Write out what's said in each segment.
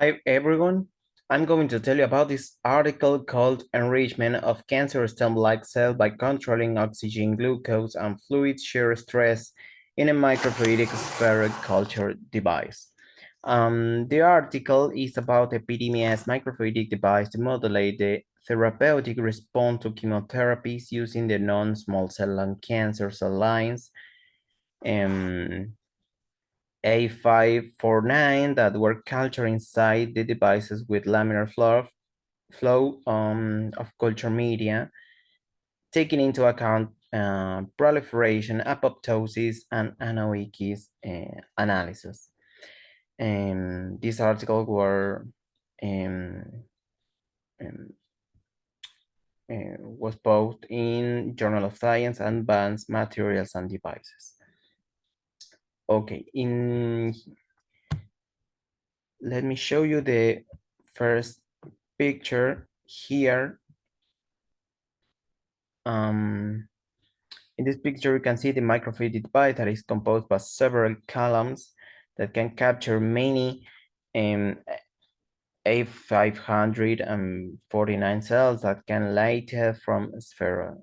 Hi everyone, I'm going to tell you about this article called Enrichment of Cancer Stem-like Cell by Controlling Oxygen, Glucose, and Fluid Shear Stress in a Microfluidic Spheric Culture Device. The article is about epidemia's microfluidic device to modulate the therapeutic response to chemotherapies using the non-small cell lung cancer cell lines. A549 that were cultured inside the devices with laminar flow of culture media, taking into account proliferation, apoptosis, and anoikis analysis. This article um, um, was posted in Journal of Science and Advanced Materials and Devices. Okay, let me show you the first picture here. In this picture, you can see the microfluidic device that is composed by several columns that can capture many A549 cells that can later form spheroid.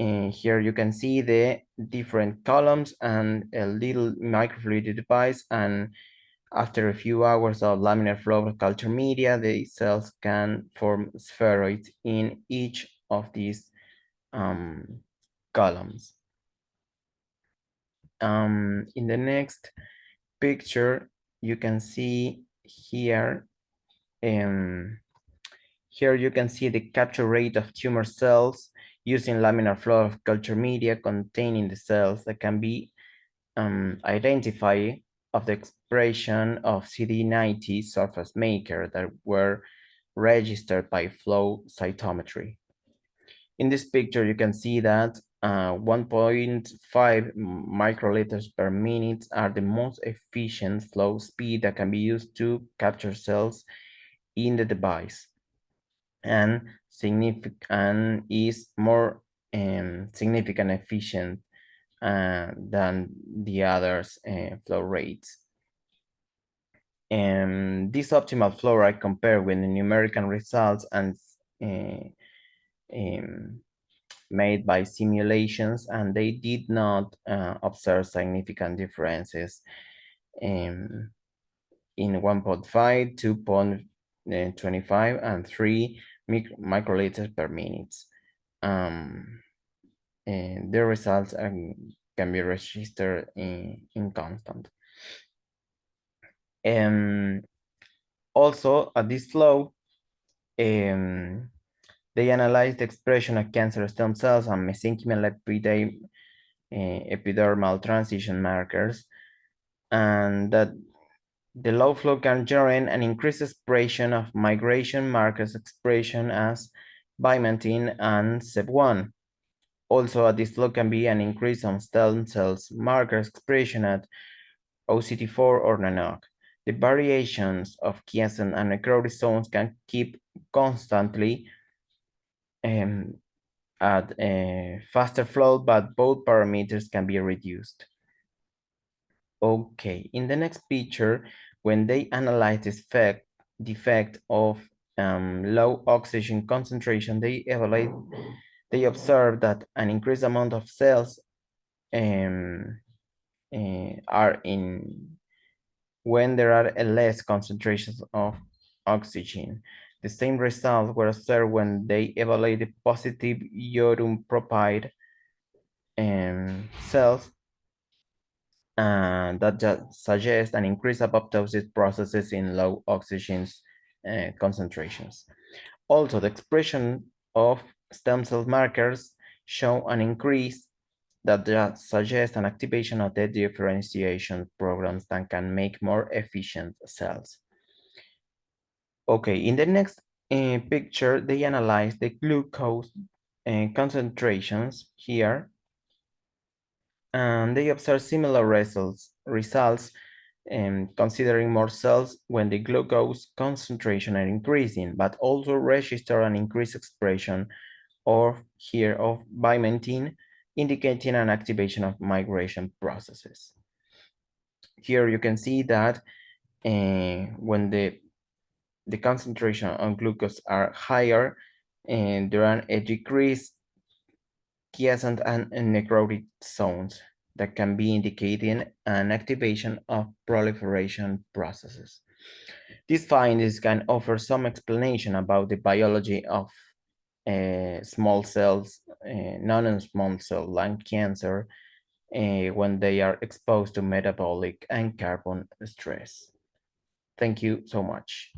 And here you can see the different columns and a little microfluidic device, and after a few hours of laminar flow culture media, the cells can form spheroids in each of these columns. In the next picture, you can see here, here you can see the capture rate of tumor cells using laminar flow of culture media containing the cells that can be identified of the expression of CD90 surface marker that were registered by flow cytometry. In this picture, you can see that 1.5 microliters per minute are the most efficient flow speed that can be used to capture cells in the device, and significant is more significant efficient than the others flow rates. This optimal flow rate compared with the numerical results and made by simulations, and they did not observe significant differences in 1.5, 2.25, and 3 microliters per minute. And the results can be registered in constant. Also, at this flow, they analyzed the expression of cancer stem cells and mesenchymal epidermal transition markers, and that the low flow can generate an increased expression of migration markers expression as vimentin and SEP1. Also, at this flow can be an increase on stem cells markers expression at OCT4 or NANOG. The variations of quiescent and necrotic zones can keep constantly at a faster flow, but both parameters can be reduced. Okay, in the next picture, when they analyze the effect of low oxygen concentration, they observe that an increased amount of cells are in when there are less concentrations of oxygen. The same results were observed when they evaluated positive iodine propide cells, and that just suggests an increased apoptosis processes in low oxygen concentrations. Also, the expression of stem cell markers show an increase that just suggests an activation of the differentiation programs that can make more efficient cells. Okay, in the next picture, they analyze the glucose concentrations here, and they observe similar results considering more cells when the glucose concentration are increasing, but also register an increased expression of vimentin, indicating an activation of migration processes. Here you can see that when the concentration on glucose are higher, and there are a decrease quiescent and necrotic zones that can be indicating an activation of proliferation processes. These findings can offer some explanation about the biology of small cells, non-small cell lung cancer, when they are exposed to metabolic and carbon stress. Thank you so much.